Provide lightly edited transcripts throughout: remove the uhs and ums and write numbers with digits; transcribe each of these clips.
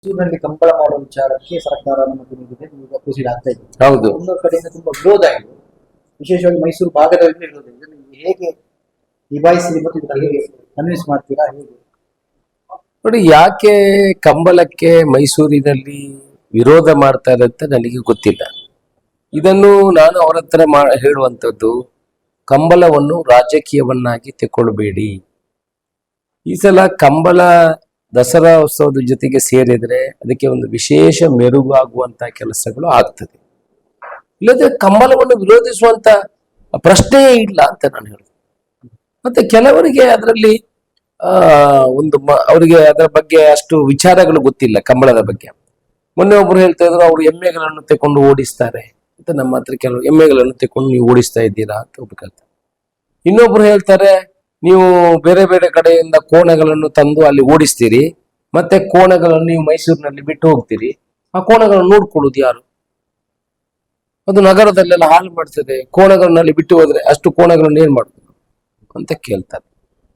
ಮೈಸೂರಿನಲ್ಲಿ ಕಂಬಳ ಮಾಡುವ ವಿಚಾರಕ್ಕೆ ಸರ್ಕಾರ ನಮಗೆ ನೀಡಿದೆ, ಈಗ ಪ್ರೊಸೀಡ್ ಆಗ್ತಾ ಇದೆ. ಹೌದು. ಒಂದು ಕಡೆಯಿಂದ ತುಂಬಾ ವಿರೋಧ ಇದೆ, ವಿಶೇಷವಾಗಿ ಮೈಸೂರು ಭಾಗದಲ್ಲಿ ವಿರೋಧ ಇದೆ. ಇದನ್ನು ಹೇಗೆ ನಿಭಾಯಿಸಿ ಮತ್ತು ಇದನ್ನು ಹೇಗೆ ಕನ್ವಿನ್ಸ್ ಮಾಡ್ತೀರಾ, ಹೇಗೆ? ನೋಡಿ, ಯಾಕೆ ಕಂಬಳಕ್ಕೆ ಮೈಸೂರಿನಲ್ಲಿ ವಿರೋಧ ಮಾಡ್ತಾರೆ ಅಂತ ನನಗೆ ಗೊತ್ತಿಲ್ಲ. ಇದನ್ನು ನಾನು ಅವರ ಹತ್ರ ಹೇಳುವಂಥದ್ದು, ಕಂಬಳವನ್ನು ರಾಜಕೀಯವನ್ನಾಗಿ ತೆಕ್ಕೊಳ್ಬೇಡಿ. ಈ ಸಲ ಕಂಬಳ ದಸರಾ ಉತ್ಸವದ ಜೊತೆಗೆ ಸೇರಿದ್ರೆ ಅದಕ್ಕೆ ಒಂದು ವಿಶೇಷ ಮೆರುಗಾಗುವಂತ ಕೆಲಸಗಳು ಆಗ್ತದೆ. ಇಲ್ಲದೆ ಕಂಬಳವನ್ನು ವಿರೋಧಿಸುವಂತ ಪ್ರಶ್ನೆಯೇ ಇಲ್ಲ ಅಂತ ನಾನು ಹೇಳುದು. ಮತ್ತೆ ಕೆಲವರಿಗೆ ಅದರಲ್ಲಿ ಅವರಿಗೆ ಅದರ ಬಗ್ಗೆ ಅಷ್ಟು ವಿಚಾರಗಳು ಗೊತ್ತಿಲ್ಲ. ಕಂಬಳದ ಬಗ್ಗೆ ಮೊನ್ನೆ ಒಬ್ರು ಹೇಳ್ತಾ ಇದ್ರು, ಅವರು ಎಮ್ಮೆಗಳನ್ನು ತೆಕೊಂಡು ಓಡಿಸ್ತಾರೆ ಅಂತ. ನಮ್ಮ ಹತ್ರ ಕೆಲವು ಎಮ್ಮೆಗಳನ್ನು ತೆಕೊಂಡು ನೀವು ಓಡಿಸ್ತಾ ಇದ್ದೀರಾ ಅಂತ ಒಬ್ರು ಕೇಳ್ತಾರೆ. ಇನ್ನೊಬ್ರು ಹೇಳ್ತಾರೆ, ನೀವು ಬೇರೆ ಬೇರೆ ಕಡೆಯಿಂದ ಕೋಣಗಳನ್ನು ತಂದು ಅಲ್ಲಿ ಓಡಿಸ್ತೀರಿ, ಮತ್ತೆ ಕೋಣಗಳನ್ನು ನೀವು ಮೈಸೂರಿನಲ್ಲಿ ಬಿಟ್ಟು ಹೋಗ್ತೀರಿ. ಆ ಕೋಣಗಳನ್ನು ನೋಡ್ಕೊಳ್ಳುದು ಯಾರು? ಅದು ನಗರದಲ್ಲೆಲ್ಲ ಹಾಳು ಮಾಡ್ತದೆ. ಕೋಣಗಳನ್ನಲ್ಲಿ ಬಿಟ್ಟು ಹೋದ್ರೆ ಅಷ್ಟು ಕೋಣಗಳನ್ನು ಏನ್ ಮಾಡುದು ಅಂತ ಕೇಳ್ತಾರೆ.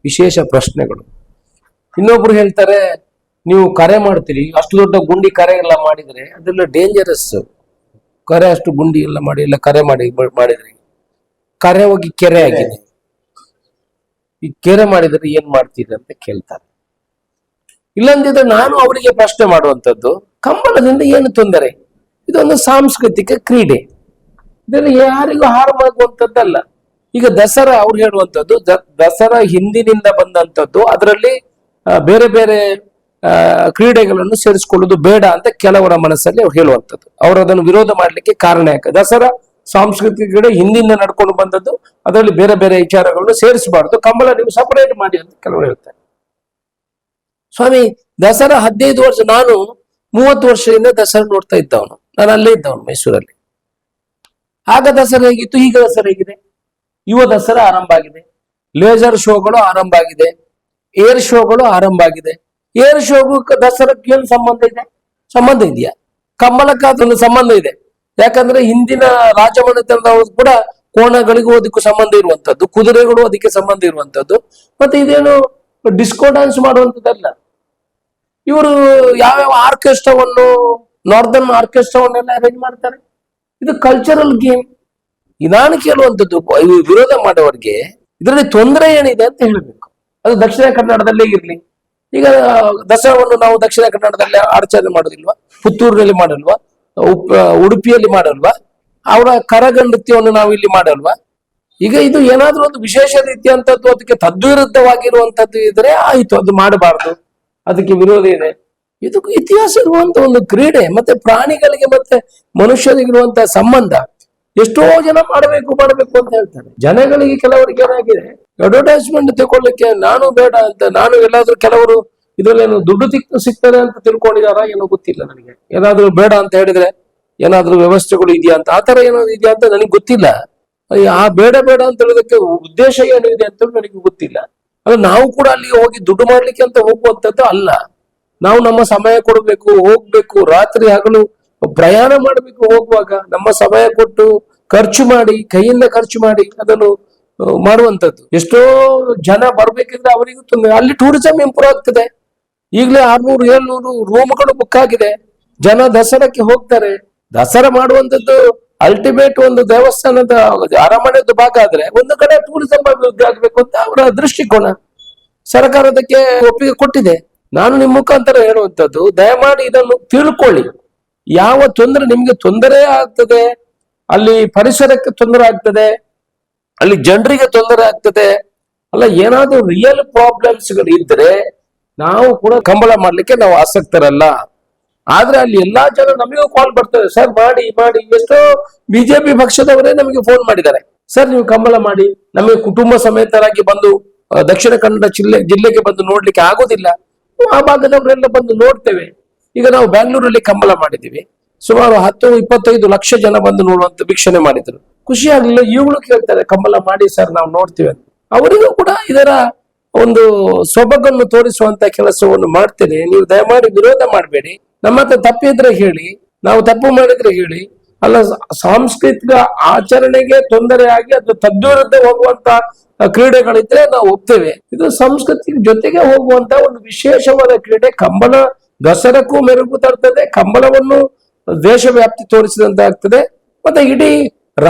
ವಿಶೇಷ ಪ್ರಶ್ನೆಗಳು. ಇನ್ನೊಬ್ರು ಹೇಳ್ತಾರೆ, ನೀವು ಕರೆ ಮಾಡ್ತೀರಿ, ಅಷ್ಟು ದೊಡ್ಡ ಗುಂಡಿ ಕರೆ ಎಲ್ಲ ಮಾಡಿದ್ರೆ ಅದೆಲ್ಲ ಡೇಂಜರಸ್. ಕರೆ ಅಷ್ಟು ಗುಂಡಿ ಎಲ್ಲ ಮಾಡಿ ಎಲ್ಲ ಕರೆ ಮಾಡಿದ್ರೆ ಕರೆ ಹೋಗಿ ಕೆರೆ ಆಗಿದೆ. ಈ ಕೆರೆ ಮಾಡಿದ್ರೆ ಏನ್ ಮಾಡ್ತೀರಿ ಅಂತ ಕೇಳ್ತಾರೆ. ಇಲ್ಲಂದಿದ್ರೆ ನಾನು ಅವರಿಗೆ ಪ್ರಶ್ನೆ ಮಾಡುವಂಥದ್ದು, ಕಂಬಳದಿಂದ ಏನು ತೊಂದರೆ? ಇದೊಂದು ಸಾಂಸ್ಕೃತಿಕ ಕ್ರೀಡೆ, ಇದನ್ನು ಯಾರಿಗೂ ಹಾರು ಮಾಡುವಂಥದ್ದಲ್ಲ. ಈಗ ದಸರಾ ಅವ್ರು ಹೇಳುವಂಥದ್ದು, ದಸರಾ ಹಿಂದಿನಿಂದ ಬಂದಂಥದ್ದು, ಅದರಲ್ಲಿ ಬೇರೆ ಬೇರೆ ಕ್ರೀಡೆಗಳನ್ನು ಸೇರಿಸಿಕೊಳ್ಳುವುದು ಬೇಡ ಅಂತ ಕೆಲವರ ಮನಸ್ಸಲ್ಲಿ ಅವ್ರು ಹೇಳುವಂಥದ್ದು. ಅವರು ಅದನ್ನು ವಿರೋಧ ಮಾಡ್ಲಿಕ್ಕೆ ಕಾರಣ ಯಾಕೆ? ದಸರಾ ಸಾಂಸ್ಕೃತಿಕ ಕ್ರೀಡೆ ಹಿಂದಿಂದ ನಡ್ಕೊಂಡು ಬಂದದ್ದು, ಅದರಲ್ಲಿ ಬೇರೆ ಬೇರೆ ವಿಚಾರಗಳನ್ನು ಸೇರಿಸಬಾರ್ದು, ಕಂಬಳ ನೀವು ಸಪರೇಟ್ ಮಾಡಿ ಅಂತ ಕೆಲವರು ಹೇಳ್ತಾರೆ. ಸ್ವಾಮಿ, ದಸರಾ 15 ವರ್ಷ, ನಾನು 30 ವರ್ಷದಿಂದ ದಸರಾ ನೋಡ್ತಾ ಇದ್ದವನು. ನಾನು ಅಲ್ಲೇ ಇದ್ದವನು ಮೈಸೂರಲ್ಲಿ. ಆಗ ದಸರಾ ಹೇಗಿತ್ತು, ಈಗ ದಸರಾ ಹೇಗಿದೆ? ಯುವ ದಸರಾ ಆರಂಭ ಆಗಿದೆ, ಲೇಸರ್ ಶೋಗಳು ಆರಂಭ ಆಗಿದೆ, ಏರ್ ಶೋಗಳು ಆರಂಭ ಆಗಿದೆ. ಏರ್ ಶೋಗೂ ದಸರಾಕ್ಕೆ ಏನು ಸಂಬಂಧ ಇದೆ? ಸಂಬಂಧ ಇದೆಯಾ? ಕಂಬಳಕ್ಕೆ ಅದೊಂದು ಸಂಬಂಧ ಇದೆ. ಯಾಕಂದ್ರೆ ಹಿಂದಿನ ರಾಜಮನೆತನದವರು ಕೂಡ ಕೋಣಗಳಿಗೂ ಅದಕ್ಕೂ ಸಂಬಂಧ ಇರುವಂತದ್ದು, ಕುದುರೆಗಳು ಅದಕ್ಕೆ ಸಂಬಂಧ ಇರುವಂತದ್ದು. ಮತ್ತೆ ಇದೇನು ಡಿಸ್ಕೋ ಡ್ಯಾನ್ಸ್ ಮಾಡುವಂಥದ್ದಲ್ಲ. ಇವರು ಯಾವ್ಯಾವ ಆರ್ಕೆಸ್ಟ್ರಾವನ್ನು, ನಾರ್ದರ್ನ್ ಆರ್ಕೆಸ್ಟ್ರಾವನ್ನೆಲ್ಲ ಅರೇಂಜ್ ಮಾಡ್ತಾರೆ. ಇದು ಕಲ್ಚರಲ್ ಗೇಮ್. ನಾನು ಕೇಳುವಂಥದ್ದು, ವಿರೋಧ ಮಾಡೋರಿಗೆ ಇದರಲ್ಲಿ ತೊಂದರೆ ಏನಿದೆ ಅಂತ ಹೇಳಬೇಕು. ಅದು ದಕ್ಷಿಣ ಕನ್ನಡದಲ್ಲೇ ಇರ್ಲಿ. ಈಗ ದಸರಾವನ್ನು ನಾವು ದಕ್ಷಿಣ ಕನ್ನಡದಲ್ಲಿ ಆಚರಣೆ ಮಾಡೋದಿಲ್ವಾ? ಪುತ್ತೂರಿನಲ್ಲಿ ಮಾಡಲ್ವಾ? ಉಡುಪಿಯಲ್ಲಿ ಮಾಡಲ್ವಾ? ಅವರ ಕರಗ ನೃತ್ಯವನ್ನು ನಾವು ಇಲ್ಲಿ ಮಾಡಲ್ವಾ? ಈಗ ಇದು ಏನಾದ್ರೂ ಒಂದು ವಿಶೇಷ ರೀತಿಯಂತದ್ದು, ಅದಕ್ಕೆ ತದ್ವಿರುದ್ಧವಾಗಿರುವಂತದ್ದು ಇದ್ರೆ ಆಯ್ತು, ಅದು ಮಾಡಬಾರ್ದು, ಅದಕ್ಕೆ ವಿರೋಧ ಇದೆ. ಇದು ಇತಿಹಾಸ ಇರುವಂತ ಒಂದು ಕ್ರೀಡೆ. ಮತ್ತೆ ಪ್ರಾಣಿಗಳಿಗೆ ಮತ್ತೆ ಮನುಷ್ಯರಿಗಿರುವಂತಹ ಸಂಬಂಧ ಎಷ್ಟೋ ಜನ ಮಾಡಬೇಕು ಅಂತ ಹೇಳ್ತಾರೆ. ಜನಗಳಿಗೆ ಕೆಲವರಿಗೆ ಏನಾಗಿದೆ, ಅಡ್ವರ್ಟೈಸ್ಮೆಂಟ್ ತಗೊಳ್ಳಿಕ್ಕೆ ನಾನು ಬೇಡ ಅಂತ, ನಾನು ಎಲ್ಲಾದ್ರೂ ಕೆಲವರು ಇದ್ರಲ್ಲೇನು ದುಡ್ಡು ಸಿಗ್ತದೆ ಅಂತ ತಿಳ್ಕೊಂಡಿದಾರ ಏನೋ ಗೊತ್ತಿಲ್ಲ ನನಗೆ. ಏನಾದ್ರೂ ಬೇಡ ಅಂತ ಹೇಳಿದ್ರೆ ಏನಾದ್ರೂ ವ್ಯವಸ್ಥೆಗಳು ಇದೆಯಾ ಅಂತ, ಆತರ ಏನಾದ್ರು ಇದೆಯಾ ಅಂತ ನನಗೆ ಗೊತ್ತಿಲ್ಲ. ಆ ಬೇಡ ಅಂತ ಹೇಳೋದಕ್ಕೆ ಉದ್ದೇಶ ಏನು ಇದೆ ಅಂತ ನನಗೆ ಗೊತ್ತಿಲ್ಲ. ಅದು ನಾವು ಕೂಡ ಅಲ್ಲಿಗೆ ಹೋಗಿ ದುಡ್ಡು ಮಾಡ್ಲಿಕ್ಕೆ ಅಂತ ಹೋಗುವಂತದ್ದು ಅಲ್ಲ. ನಾವು ನಮ್ಮ ಸಮಯ ಕೊಡಬೇಕು, ಹೋಗ್ಬೇಕು, ರಾತ್ರಿ ಹಗಲು ಪ್ರಯಾಣ ಮಾಡಬೇಕು. ಹೋಗುವಾಗ ನಮ್ಮ ಸಮಯ ಕೊಟ್ಟು ಖರ್ಚು ಮಾಡಿ, ಕೈಯಿಂದ ಖರ್ಚು ಮಾಡಿ ಅದನ್ನು ಮಾಡುವಂತದ್ದು. ಎಷ್ಟೋ ಜನ ಬರ್ಬೇಕಿದ್ರೆ ಅವರಿಗೂ ತೊಂದರೆ. ಅಲ್ಲಿ ಟೂರಿಸಂ ಇಂಪ್ರೂವ್ ಆಗ್ತದೆ. ಈಗಲೇ 600-700 ರೂಮ್ಗಳು ಬುಕ್ ಆಗಿದೆ. ಜನ ದಸರಾಕ್ಕೆ ಹೋಗ್ತಾರೆ. ದಸರಾ ಮಾಡುವಂತದ್ದು ಅಲ್ಟಿಮೇಟ್ ಒಂದು ದೇವಸ್ಥಾನದ ಅರಮನೆದು ಭಾಗ ಆದ್ರೆ ಒಂದು ಕಡೆ ಟೂರಿಸಂ ಅಭಿವೃದ್ಧಿ ಆಗ್ಬೇಕು ಅಂತ ಅವರ ದೃಷ್ಟಿಕೋನ. ಸರ್ಕಾರ ಅದಕ್ಕೆ ಒಪ್ಪಿಗೆ ಕೊಟ್ಟಿದೆ. ನಾನು ನಿಮ್ಮ ಮುಖಾಂತರ ಹೇಳುವಂತದ್ದು, ದಯಮಾಡಿ ಇದನ್ನು ತಿಳ್ಕೊಳ್ಳಿ. ಯಾವ ತೊಂದರೆ ನಿಮ್ಗೆ ತೊಂದರೆ ಆಗ್ತದೆ, ಅಲ್ಲಿ ಪರಿಸರಕ್ಕೆ ತೊಂದರೆ ಆಗ್ತದೆ, ಅಲ್ಲಿ ಜನರಿಗೆ ತೊಂದರೆ ಆಗ್ತದೆ ಅಲ್ಲ, ಏನಾದ್ರೂ ರಿಯಲ್ ಪ್ರಾಬ್ಲಮ್ಸ್ ಗಳು ಇದ್ರೆ ನಾವು ಕೂಡ ಕಂಬಳ ಮಾಡ್ಲಿಕ್ಕೆ ನಾವು ಆಸಕ್ತರಲ್ಲ. ಆದ್ರೆ ಅಲ್ಲಿ ಎಲ್ಲಾ ಜನ ನಮಗೂ ಕಾಲ್ ಬರ್ತಾರೆ, ಸರ್ ಮಾಡಿ. ಎಷ್ಟೋ ಬಿಜೆಪಿ ಪಕ್ಷದವರೇ ನಮಗೆ ಫೋನ್ ಮಾಡಿದ್ದಾರೆ, ಸರ್ ನೀವು ಕಂಬಳ ಮಾಡಿ, ನಮಗೆ ಕುಟುಂಬ ಸಮೇತರಾಗಿ ಬಂದು ದಕ್ಷಿಣ ಕನ್ನಡ ಜಿಲ್ಲೆಗೆ ಬಂದು ನೋಡ್ಲಿಕ್ಕೆ ಆಗೋದಿಲ್ಲ. ಆ ಭಾಗದವರೆಲ್ಲ ಬಂದು ನೋಡ್ತೇವೆ. ಈಗ ನಾವು ಬ್ಯಾಂಗ್ಳೂರಲ್ಲಿ ಕಂಬಳ ಮಾಡಿದೀವಿ, ಸುಮಾರು 10-25 ಲಕ್ಷ ಜನ ಬಂದು ನೋಡುವಂತ ವೀಕ್ಷಣೆ ಮಾಡಿದ್ರು. ಖುಷಿ ಆಗ್ಲಿಲ್ಲ. ಇವುಗಳು ಕೇಳ್ತಾರೆ, ಕಂಬಳ ಮಾಡಿ ಸರ್ ನಾವು ನೋಡ್ತೀವಿ ಅಂತ. ಅವರಿಗೂ ಕೂಡ ಇದರ ಒಂದು ಸೊಬಗನ್ನು ತೋರಿಸುವಂತ ಕೆಲಸವನ್ನು ಮಾಡ್ತೇನೆ. ನೀವು ದಯಮಾಡಿ ವಿರೋಧ ಮಾಡಬೇಡಿ. ನಮ್ಮ ಹತ್ರ ತಪ್ಪಿದ್ರೆ ಹೇಳಿ, ನಾವು ತಪ್ಪು ಮಾಡಿದ್ರೆ ಹೇಳಿ. ಅಲ್ಲ, ಸಾಂಸ್ಕೃತಿಕ ಆಚರಣೆಗೆ ತೊಂದರೆ ಆಗಿ ಅದು ತದ್ವಿರುದ್ಧ ಹೋಗುವಂತ ಕ್ರೀಡೆಗಳಿದ್ರೆ ನಾವು ಒಪ್ತೇವೆ. ಇದು ಸಂಸ್ಕೃತಿ ಜೊತೆಗೆ ಹೋಗುವಂತ ಒಂದು ವಿಶೇಷವಾದ ಕ್ರೀಡೆ ಕಂಬಳ ದಸರಕ್ಕೂ ಮೆರುಗು ತರ್ತದೆ, ಕಂಬಳವನ್ನು ದೇಶವ್ಯಾಪ್ತಿ ತೋರಿಸಿದಂತಾಗ್ತದೆ, ಮತ್ತೆ ಇಡೀ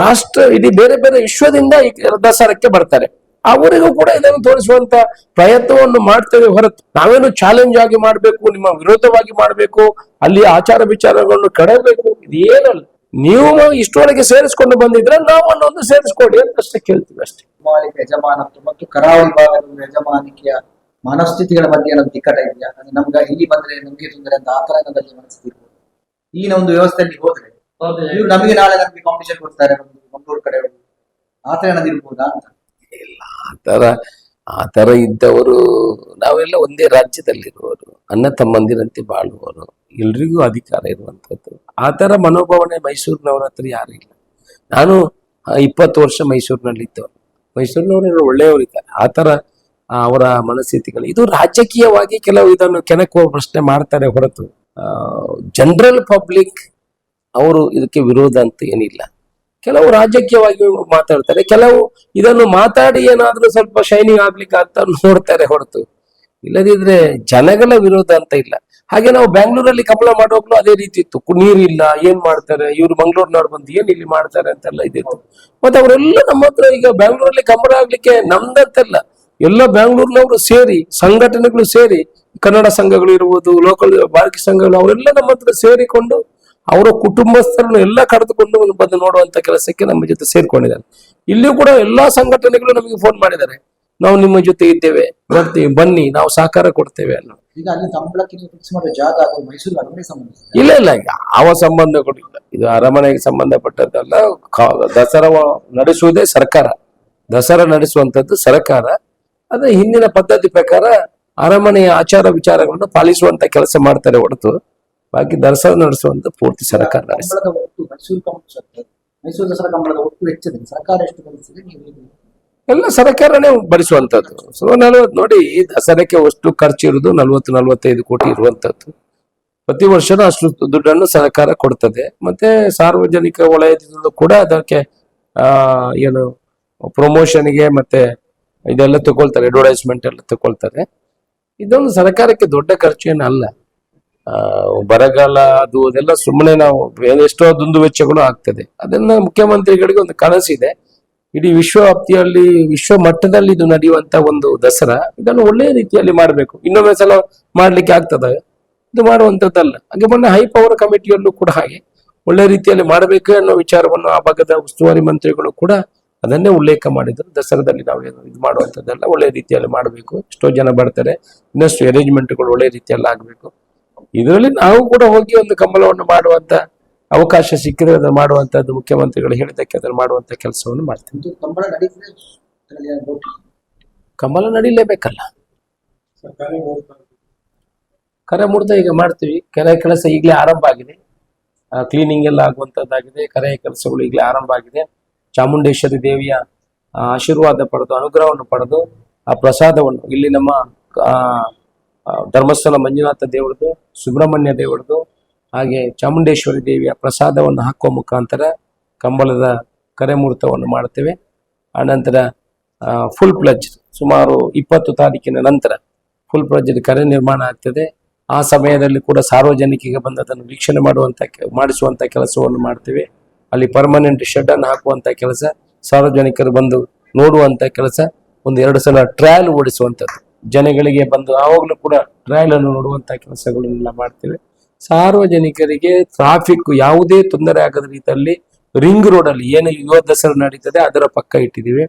ಇಡೀ ಬೇರೆ ಬೇರೆ ವಿಶ್ವದಿಂದ ಈ ದಸರಕ್ಕೆ ಬರ್ತಾರೆ. ಅವರಿಗೂ ಕೂಡ ಇದನ್ನು ತೋರಿಸುವಂತ ಪ್ರಯತ್ನವನ್ನು ಮಾಡ್ತೇವೆ ಹೊರತು ನಾವೇನು ಚಾಲೆಂಜ್ ಆಗಿ ಮಾಡಬೇಕು, ನಿಮ್ಮ ವಿರೋಧವಾಗಿ ಮಾಡಬೇಕು, ಅಲ್ಲಿ ಆಚಾರ ವಿಚಾರಗಳನ್ನು ಕೆಡಬೇಕು, ಇದು ಏನಲ್ಲ. ನೀವು ಇಷ್ಟೊಳಗೆ ಸೇರಿಸ್ಕೊಂಡು ಬಂದಿದ್ರೆ ನಾವನ್ನೊಂದು ಸೇರಿಸ್ಕೊಡಿ ಅಂತ ಅಷ್ಟೇ ಕೇಳ್ತೀವಿ ಅಷ್ಟೇ. ಮಾಲಿಕ ಯಜಮಾನತ್ವ ಮತ್ತು ಕರಾವಳಿ ಭಾಗದ ಯಜಮಾನಿಕೆಯ ಮನಸ್ಥಿತಿಗಳ ಮಧ್ಯೆ ನಮ್ಗೆ ತಿಕ್ಕಟ ಇದೆಯಾ? ಅಂದ್ರೆ ನಮ್ಗೆ ಇಲ್ಲಿ ಬಂದ್ರೆ ನಮ್ಗೆ ತೊಂದರೆ ಅಂತ ಆ ತರದಲ್ಲಿ ಮನಸ್ಥಿತಿ ಇರ್ಬೋದು. ಈಗಿನ ಒಂದು ವ್ಯವಸ್ಥೆಯಲ್ಲಿ ಹೋದ್ರೆ ಇವ್ರು ನಮಗೆ ನಾಳೆ ನಮ್ಗೆ ಕಾಂಪಿಟೇಷನ್ ಕೊಡ್ತಾರೆ ಮಂಗಳೂರು ಕಡೆ ಆ ತರ ಏನಾದ್ರು ಇರ್ಬೋದಾ ಅಂತ. ಇಲ್ಲ, ಆ ತರ ಇದ್ದವರು ನಾವೆಲ್ಲ ಒಂದೇ ರಾಜ್ಯದಲ್ಲಿರುವವರು, ಅಣ್ಣ ತಮ್ಮಂದಿರಂತೆ ಬಾಳುವವರು, ಎಲ್ರಿಗೂ ಅಧಿಕಾರ ಇರುವಂತದ್ದು. ಆ ತರ ಮನೋಭಾವನೆ ಮೈಸೂರಿನವರ ಹತ್ರ ಯಾರು ಇಲ್ಲ. ನಾನು 20 ವರ್ಷ ಮೈಸೂರಿನಲ್ಲಿದ್ದವರು, ಮೈಸೂರಿನವರು ಒಳ್ಳೆಯವರಿದ್ದಾರೆ. ಆ ತರ ಅವರ ಮನಸ್ಥಿತಿಗಳು. ಇದು ರಾಜಕೀಯವಾಗಿ ಕೆಲವು ಇದನ್ನು ಕೆಣಕುವ ಪ್ರಶ್ನೆ ಮಾಡ್ತಾರೆ ಹೊರತು ಜನರಲ್ ಪಬ್ಲಿಕ್ ಅವರು ಇದಕ್ಕೆ ವಿರೋಧ ಅಂತ ಏನಿಲ್ಲ. ಕೆಲವು ರಾಜಕೀಯವಾಗಿ ಮಾತಾಡ್ತಾರೆ, ಕೆಲವು ಇದನ್ನು ಮಾತಾಡಿ ಏನಾದ್ರೂ ಸ್ವಲ್ಪ ಶೈನಿಂಗ್ ಆಗ್ಲಿಕ್ಕೆ ಅಂತ ನೋಡ್ತಾರೆ ಹೊರತು ಇಲ್ಲದಿದ್ರೆ ಜನಗಳ ವಿರೋಧ ಅಂತ ಇಲ್ಲ. ಹಾಗೆ ನಾವು ಬ್ಯಾಂಗ್ಳೂರಲ್ಲಿ ಕಂಬಳ ಮಾಡುವಾಗ್ಲೂ ಅದೇ ರೀತಿ ಇತ್ತು. ನೀರಿಲ್ಲ, ಏನ್ ಮಾಡ್ತಾರೆ ಇವ್ರು, ಮಂಗ್ಳೂರ್ನವ್ರು ಬಂದು ಏನ್ ಇಲ್ಲಿ ಮಾಡ್ತಾರೆ ಅಂತೆಲ್ಲ ಇದಿತ್ತು. ಮತ್ತೆ ಅವರೆಲ್ಲ ನಮ್ಮ ಹತ್ರ ಈಗ ಬ್ಯಾಂಗ್ಳೂರಲ್ಲಿ ಕಂಬಳ ಆಗ್ಲಿಕ್ಕೆ ನಮ್ದಂತೆಲ್ಲ ಎಲ್ಲ ಬ್ಯಾಂಗ್ಳೂರ್ನವರು ಸೇರಿ, ಸಂಘಟನೆಗಳು ಸೇರಿ, ಕನ್ನಡ ಸಂಘಗಳು ಇರ್ಬೋದು, ಲೋಕಲ್ ಬಾರ್ಕಿ ಸಂಘಗಳು, ಅವರೆಲ್ಲ ನಮ್ಮ ಹತ್ರ ಸೇರಿಕೊಂಡು ಅವರ ಕುಟುಂಬಸ್ಥರನ್ನು ಎಲ್ಲ ಕರೆದುಕೊಂಡು ಬಂದು ನೋಡುವಂತ ಕೆಲಸಕ್ಕೆ ನಮ್ಮ ಜೊತೆ ಸೇರ್ಕೊಂಡಿದ್ದಾರೆ. ಇಲ್ಲಿಯೂ ಕೂಡ ಎಲ್ಲಾ ಸಂಘಟನೆಗಳು ನಮಗೆ ಫೋನ್ ಮಾಡಿದ್ದಾರೆ, ನಾವು ನಿಮ್ಮ ಜೊತೆ ಇದ್ದೇವೆ, ಬರ್ತೀವಿ, ಬನ್ನಿ, ನಾವು ಸಹಕಾರ ಕೊಡ್ತೇವೆ ಅನ್ನೋ. ಈಗ ಅಲ್ಲಿ ಕಂಬಳಕ್ಕೆ ಫಿಕ್ಸ್ ಮಾಡೋ ಜಾಗ ಅದು ಮೈಸೂರು ಅರಮನೆ ಸಂಬಂಧ ಇಲ್ಲ, ಯಾವ ಸಂಬಂಧಗಳು ಇಲ್ಲ. ಇದು ಅರಮನೆಗೆ ಸಂಬಂಧಪಟ್ಟದ್ದಲ್ಲ. ದಸರಾ ನಡೆಸುವುದೇ ಸರ್ಕಾರ, ದಸರಾ ನಡೆಸುವಂತದ್ದು ಸರ್ಕಾರ. ಅದೇ ಹಿಂದಿನ ಪದ್ಧತಿ ಪ್ರಕಾರ ಅರಮನೆಯ ಆಚಾರ ವಿಚಾರಗಳನ್ನು ಪಾಲಿಸುವಂತ ಕೆಲಸ ಮಾಡ್ತಾರೆ ಹೊರತು ಬಾಕಿ ದಸರಾ ನಡೆಸುವಂತ ಪೂರ್ತಿ ಸರ್ಕಾರ ಕಂಬಳದ ಒಟ್ಟು ಮೈಸೂರು ದಸರಾ ಕಂಬಳದ ಒಟ್ಟು ವೆಚ್ಚದಲ್ಲಿ ಸರ್ಕಾರ ಎಷ್ಟು ಭರಿಸಿದೆ? ಎಲ್ಲ ಸರ್ಕಾರನೇ ಭರಿಸುವಂತದ್ದು. ಸೊ 40 ನೋಡಿ, ದಸರಾಕ್ಕೆ ಅಷ್ಟು ಖರ್ಚು ಇರುವುದು 40-45 ಕೋಟಿ ಇರುವಂತದ್ದು. ಪ್ರತಿ ವರ್ಷನೂ ಅಷ್ಟು ದುಡ್ಡನ್ನು ಸರ್ಕಾರ ಕೊಡ್ತದೆ. ಮತ್ತೆ ಸಾರ್ವಜನಿಕ ವಲಯದಿಂದ ಕೂಡ ಅದಕ್ಕೆ ಏನು ಪ್ರಮೋಷನ್ಗೆ ಮತ್ತೆ ಇದೆಲ್ಲ ತಗೊಳ್ತಾರೆ, ಅಡ್ವರ್ಟೈಸ್ಮೆಂಟ್ ಎಲ್ಲ ತಗೊಳ್ತಾರೆ. ಇದೊಂದು ಸರ್ಕಾರಕ್ಕೆ ದೊಡ್ಡ ಖರ್ಚು ಏನಲ್ಲ. ಬರಗಾಲ ಅದೆಲ್ಲ ಸುಮ್ಮನೆ ನಾವು ಎಷ್ಟೋ ದುಂದು ವೆಚ್ಚಗಳು ಆಗ್ತದೆ. ಅದನ್ನ ಮುಖ್ಯಮಂತ್ರಿಗಳಿಗೆ ಒಂದು ಕನಸಿದೆ, ಇಡೀ ವಿಶ್ವವ್ಯಾಪ್ತಿಯಲ್ಲಿ, ವಿಶ್ವ ಮಟ್ಟದಲ್ಲಿ ಇದು ನಡೆಯುವಂತ ಒಂದು ದಸರಾ, ಇದನ್ನು ಒಳ್ಳೆಯ ರೀತಿಯಲ್ಲಿ ಮಾಡಬೇಕು. ಇನ್ನೊಮ್ಮೆ ಸಲ ಮಾಡ್ಲಿಕ್ಕೆ ಆಗ್ತದೆ, ಇದು ಮಾಡುವಂತದ್ದಲ್ಲ. ಹಾಗೆ ಮೊನ್ನೆ ಹೈ ಪವರ್ ಕಮಿಟಿಯಲ್ಲೂ ಕೂಡ ಹಾಗೆ ಒಳ್ಳೆ ರೀತಿಯಲ್ಲಿ ಮಾಡಬೇಕು ಅನ್ನೋ ವಿಚಾರವನ್ನು ಆ ಭಾಗದ ಉಸ್ತುವಾರಿ ಮಂತ್ರಿಗಳು ಕೂಡ ಅದನ್ನೇ ಉಲ್ಲೇಖ ಮಾಡಿದ್ರು. ದಸರಾದಲ್ಲಿ ನಾವು ಇದು ಮಾಡುವಂತದ್ದೆಲ್ಲ ಒಳ್ಳೆ ರೀತಿಯಲ್ಲಿ ಮಾಡಬೇಕು, ಎಷ್ಟೋ ಜನ ಬರ್ತಾರೆ, ಇನ್ನಷ್ಟು ಅರೇಂಜ್ಮೆಂಟ್ಗಳು ಒಳ್ಳೆ ರೀತಿಯಲ್ಲಿ ಆಗ್ಬೇಕು. ಇದರಲ್ಲಿ ನಾವು ಕೂಡ ಹೋಗಿ ಒಂದು ಕಂಬಳವನ್ನು ಮಾಡುವಂತ ಅವಕಾಶ ಸಿಕ್ಕಿದ್ರೆ ಅದನ್ನು ಮಾಡುವಂತದ್ದು, ಮುಖ್ಯಮಂತ್ರಿಗಳು ಹೇಳಿದ್ದಕ್ಕೆ ಅದನ್ನು ಮಾಡುವಂತ ಕೆಲಸವನ್ನು ಮಾಡ್ತೀವಿ. ಕಂಬಳ ನಡೀಲೇಬೇಕಲ್ಲ, ಕರೆ ಮುಹೂರ್ತ ಈಗ ಮಾಡ್ತೀವಿ. ಕೆರೆ ಕೆಲಸ ಈಗಲೇ ಆರಂಭ ಆಗಿದೆ, ಕ್ಲೀನಿಂಗ್ ಎಲ್ಲ ಆಗುವಂತದ್ದಾಗಿದೆ. ಕರೆಯ ಕೆಲಸಗಳು ಈಗಲೇ ಆರಂಭ ಆಗಿದೆ. ಚಾಮುಂಡೇಶ್ವರಿ ದೇವಿಯ ಆಶೀರ್ವಾದ ಪಡೆದು, ಅನುಗ್ರಹವನ್ನು ಪಡೆದು, ಆ ಪ್ರಸಾದವನ್ನು ಇಲ್ಲಿ ನಮ್ಮ ಧರ್ಮಸ್ಥಳ ಮಂಜುನಾಥ ದೇವರದು, ಸುಬ್ರಹ್ಮಣ್ಯ ದೇವರದು, ಹಾಗೆ ಚಾಮುಂಡೇಶ್ವರಿ ದೇವಿಯ ಪ್ರಸಾದವನ್ನು ಹಾಕುವ ಮುಖಾಂತರ ಕಂಬಳದ ಕರೆ ಮುಹೂರ್ತವನ್ನು ಮಾಡ್ತೇವೆ. ಆನಂತರ ಫುಲ್ ಪ್ಲಜ್ ಸುಮಾರು 20 ತಾರೀಕಿನ ನಂತರ ಫುಲ್ ಪ್ಲಜ್ ಕರೆ ನಿರ್ಮಾಣ ಆಗ್ತದೆ. ಆ ಸಮಯದಲ್ಲಿ ಕೂಡ ಸಾರ್ವಜನಿಕರಿಗೆ ಬಂದು ಅದನ್ನು ವೀಕ್ಷಣೆ ಮಾಡಿಸುವಂತ ಕೆಲಸವನ್ನು ಮಾಡ್ತೇವೆ. ಅಲ್ಲಿ ಪರ್ಮನೆಂಟ್ ಶೆಡ್ ಅನ್ನು ಹಾಕುವಂತ ಕೆಲಸ, ಸಾರ್ವಜನಿಕರು ಬಂದು ನೋಡುವಂತ ಕೆಲಸ, 1-2 ಸಲ ಟ್ರಯಲ್ ಓಡಿಸುವಂಥದ್ದು, ಜನಗಳಿಗೆ ಬಂದು ಆವಾಗಲೂ ಕೂಡ ಟ್ರಯಲ್ ಅನ್ನು ನೋಡುವಂತ ಕೆಲಸಗಳನ್ನೆಲ್ಲ ಮಾಡ್ತೇವೆ. ಸಾರ್ವಜನಿಕರಿಗೆ ಟ್ರಾಫಿಕ್ ಯಾವುದೇ ತೊಂದರೆ ಆಗದ ರೀತಿಯಲ್ಲಿ ರಿಂಗ್ ರೋಡ್ ಅಲ್ಲಿ ಏನು ಯುವ ದಸರಾ ನಡೀತದೆ ಅದರ ಪಕ್ಕ ಇಟ್ಟಿದ್ದೀವಿ.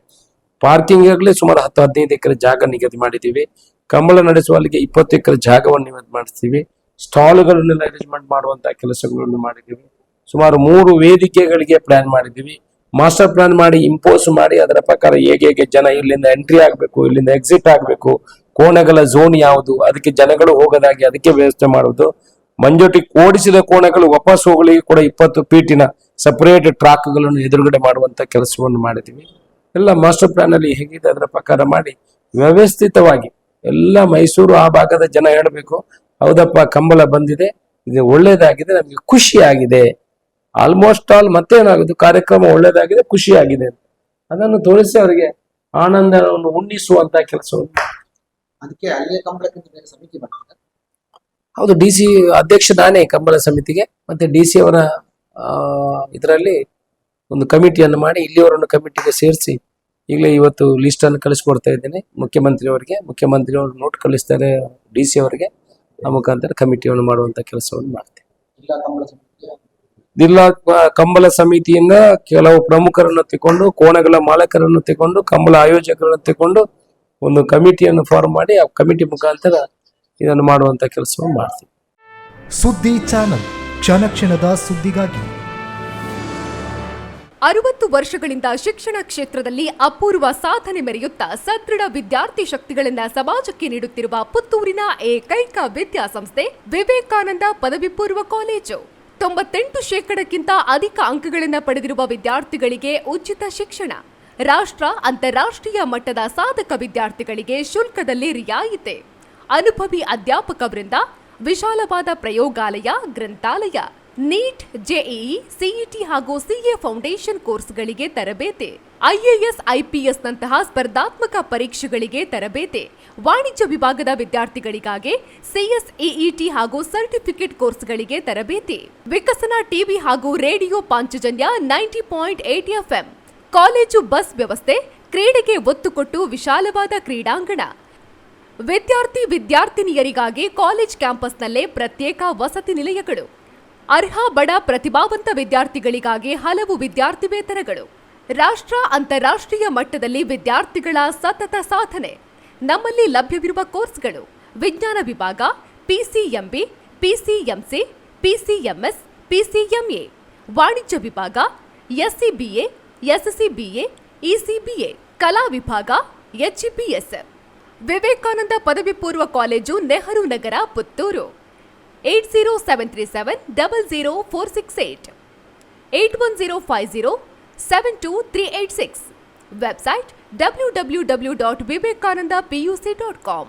ಪಾರ್ಕಿಂಗ್ ಆಗಲಿ ಸುಮಾರು 10-15 ಎಕರೆ ಜಾಗ ನಿಗದಿ ಮಾಡಿದ್ದೀವಿ. ಕಂಬಳ ನಡೆಸುವಲ್ಲಿಗೆ 20 ಎಕರೆ ಜಾಗವನ್ನು ನಿಗದಿ ಮಾಡಿಸ್ತೀವಿ. ಸ್ಟಾಲ್ಗಳನ್ನೆಲ್ಲ ಅರೇಂಜ್ಮೆಂಟ್ ಮಾಡುವಂತಹ ಕೆಲಸಗಳನ್ನು ಮಾಡಿದ್ದೀವಿ. ಸುಮಾರು 3 ವೇದಿಕೆಗಳಿಗೆ ಪ್ಲಾನ್ ಮಾಡಿದ್ದೀವಿ. ಮಾಸ್ಟರ್ ಪ್ಲಾನ್ ಮಾಡಿ ಇಂಪೋಸ್ ಮಾಡಿ ಅದರ ಪ್ರಕಾರ ಹೇಗೆ ಜನ ಇಲ್ಲಿಂದ ಎಂಟ್ರಿ ಆಗಬೇಕು, ಇಲ್ಲಿಂದ ಎಕ್ಸಿಟ್ ಆಗಬೇಕು, ಕೋಣೆಗಳ ಝೋನ್ ಯಾವುದು, ಅದಕ್ಕೆ ಜನಗಳು ಹೋಗದಾಗಿ ಅದಕ್ಕೆ ವ್ಯವಸ್ಥೆ ಮಾಡುವುದು. ಮಂಜೋಟಿ ಓಡಿಸಿದ ಕೋಣೆಗಳು ವಾಪಸ್ ಹೋಗಲಿಕ್ಕೆ ಕೂಡ 20 ಫೀಟಿನ ಸಪರೇಟ್ ಟ್ರಾಕ್ಗಳನ್ನು ಎದುರುಗಡೆ ಮಾಡುವಂತ ಕೆಲಸವನ್ನು ಮಾಡಿದ್ದೀವಿ. ಎಲ್ಲ ಮಾಸ್ಟರ್ ಪ್ಲಾನ್ ಅಲ್ಲಿ ಹೇಗಿದೆ ಅದರ ಪ್ರಕಾರ ಮಾಡಿ ವ್ಯವಸ್ಥಿತವಾಗಿ ಎಲ್ಲ ಮೈಸೂರು ಆ ಭಾಗದ ಜನ ಹೇಳಬೇಕು, ಹೌದಪ್ಪ ಕಂಬಳ ಬಂದಿದೆ, ಇದು ಒಳ್ಳೇದಾಗಿದೆ, ನಮಗೆ ಖುಷಿ ಆಗಿದೆ, ಆಲ್ಮೋಸ್ಟ್ ಆಲ್ ಮತ್ತೇನಾಗುದು ಕಾರ್ಯಕ್ರಮ ಒಳ್ಳೇದಾಗಿದೆ, ಖುಷಿ ಆಗಿದೆ, ಅದನ್ನು ತೋರಿಸಿ ಅವರಿಗೆ ಆನಂದವನ್ನು ಉಣ್ಣಿಸುವಂತ ಕೆಲಸವನ್ನು. ಅದಕ್ಕೆ ಅಲ್ಲಿಯ ಕಂಬಳಕ್ಕಿಂತ ಬೇರೆ ಸಮಿತಿ ಮಾಡ್ತಾರೆ. ಹೌದು, DC ಅಧ್ಯಕ್ಷ ನಾನೇ ಕಂಬಳ ಸಮಿತಿಗೆ. ಮತ್ತೆ DC ಅವರ ಇದರಲ್ಲಿ ಒಂದು ಕಮಿಟಿಯನ್ನು ಮಾಡಿ ಇಲ್ಲಿಯವರನ್ನು ಕಮಿಟಿಗೆ ಸೇರಿಸಿ ಈಗಲೇ ಇವತ್ತು ಲಿಸ್ಟ್ ಅನ್ನು ಕಳಿಸ್ಕೊಡ್ತಾ ಇದ್ದೇನೆ ಮುಖ್ಯಮಂತ್ರಿಯವರಿಗೆ. ಮುಖ್ಯಮಂತ್ರಿಯವರು ನೋಟ್ ಕಳಿಸ್ತಾರೆ DC ಅವರಿಗೆ, ಆ ಮುಖಾಂತರ ಕಮಿಟಿಯನ್ನು ಮಾಡುವಂತ ಕೆಲಸವನ್ನು ಮಾಡ್ತೇವೆ. ಜಿಲ್ಲಾ ಕಂಬಳ ಸಮಿತಿಯಿಂದ ಕೆಲವು ಪ್ರಮುಖರನ್ನು ತಗೊಂಡು, ಕೋಣಗಳ ಮಾಲಕರನ್ನು ತಗೊಂಡು, ಕಂಬಳ ಆಯೋಜಕರನ್ನು ತಗೊಂಡು ಒಂದು ಕಮಿಟಿಯನ್ನು ಫಾರ್ಮ್ ಮಾಡಿ ಆ ಕಮಿಟಿ ಮುಖಾಂತರ ಇದನ್ನು ಮಾಡುವಂತ ಕೆಲಸವನ್ನು ಮಾಡ್ತೀವಿ. ಸುದ್ದಿ ಚಾನಲ್, ಕ್ಷಣ ಕ್ಷಣದ ಸುದ್ದಿಗಾಗಿ. 60 ವರ್ಷಗಳಿಂದ ಶಿಕ್ಷಣ ಕ್ಷೇತ್ರದಲ್ಲಿ ಅಪೂರ್ವ ಸಾಧನೆ ಮೆರೆಯುತ್ತಾ ಸದೃಢ ವಿದ್ಯಾರ್ಥಿ ಶಕ್ತಿಗಳಿಂದ ಸಮಾಜಕ್ಕೆ ನೀಡುತ್ತಿರುವ ಪುತ್ತೂರಿನ ಏಕೈಕ ವಿದ್ಯಾಸಂಸ್ಥೆ ವಿವೇಕಾನಂದ ಪದವಿ ಪೂರ್ವ ಕಾಲೇಜು. 98% ಅಧಿಕ ಅಂಕಗಳನ್ನು ಪಡೆದಿರುವ ವಿದ್ಯಾರ್ಥಿಗಳಿಗೆ ಉಚಿತ ಶಿಕ್ಷಣ, ರಾಷ್ಟ್ರ ಅಂತಾರಾಷ್ಟ್ರೀಯ ಮಟ್ಟದ ಸಾಧಕ ವಿದ್ಯಾರ್ಥಿಗಳಿಗೆ ಶುಲ್ಕದಲ್ಲಿ ರಿಯಾಯಿತಿ, ಅನುಭವಿ ಅಧ್ಯಾಪಕ ವೃಂದ, ವಿಶಾಲವಾದ ಪ್ರಯೋಗಾಲಯ, ಗ್ರಂಥಾಲಯ, ನೀಟ್, ಜೆಇಇ, ಸಿಇಟಿ ಹಾಗೂ ಸಿಎ ಫೌಂಡೇಶನ್ ಕೋರ್ಸ್ಗಳಿಗೆ ತರಬೇತಿ, IAS, IPS ನಂತಹ ಸ್ಪರ್ಧಾತ್ಮಕ ಪರೀಕ್ಷೆಗಳಿಗೆ ತರಬೇತಿ, ವಾಣಿಜ್ಯ ವಿಭಾಗದ ವಿದ್ಯಾರ್ಥಿಗಳಿಗಾಗಿ CSEET ಹಾಗೂ ಸರ್ಟಿಫಿಕೇಟ್ ಕೋರ್ಸ್ಗಳಿಗೆ ತರಬೇತಿ, ವಿಕಸನ ಟಿವಿ ಹಾಗೂ radio Panchajanya 90.8 FM, college bus ವ್ಯವಸ್ಥೆ, ಕ್ರೀಡೆಗೆ ಒತ್ತು ಕೊಟ್ಟು ವಿಶಾಲವಾದ ಕ್ರೀಡಾಂಗಣ, ವಿದ್ಯಾರ್ಥಿನಿಯರಿಗಾಗಿ ಕಾಲೇಜ್ ಕ್ಯಾಂಪಸ್ನಲ್ಲೇ ಪ್ರತ್ಯೇಕ ವಸತಿ ನಿಲಯಗಳು, ಅರ್ಹ ಬಡ ಪ್ರತಿಭಾವಂತ ವಿದ್ಯಾರ್ಥಿಗಳಿಗಾಗಿ ಹಲವು ವಿದ್ಯಾರ್ಥಿ ವೇತನಗಳು, ರಾಷ್ಟ್ರ ಅಂತಾರಾಷ್ಟ್ರೀಯ ಮಟ್ಟದಲ್ಲಿ ವಿದ್ಯಾರ್ಥಿಗಳ ಸತತ ಸಾಧನೆ. ನಮ್ಮಲ್ಲಿ ಲಭ್ಯವಿರುವ ಕೋರ್ಸ್ಗಳು: ವಿಜ್ಞಾನ ವಿಭಾಗ, PCMB, PCMC, PCMS, PCMA, ವಾಣಿಜ್ಯ ವಿಭಾಗ, SCBA, SCBA, ECBA, ಕಲಾ ವಿಭಾಗ, HEPS. ವಿವೇಕಾನಂದ ಪದವಿ ಪೂರ್ವ college, Nehru Nagar, Puttur. 8073700468, 8105072386. Website www.vivekanandapuc.com.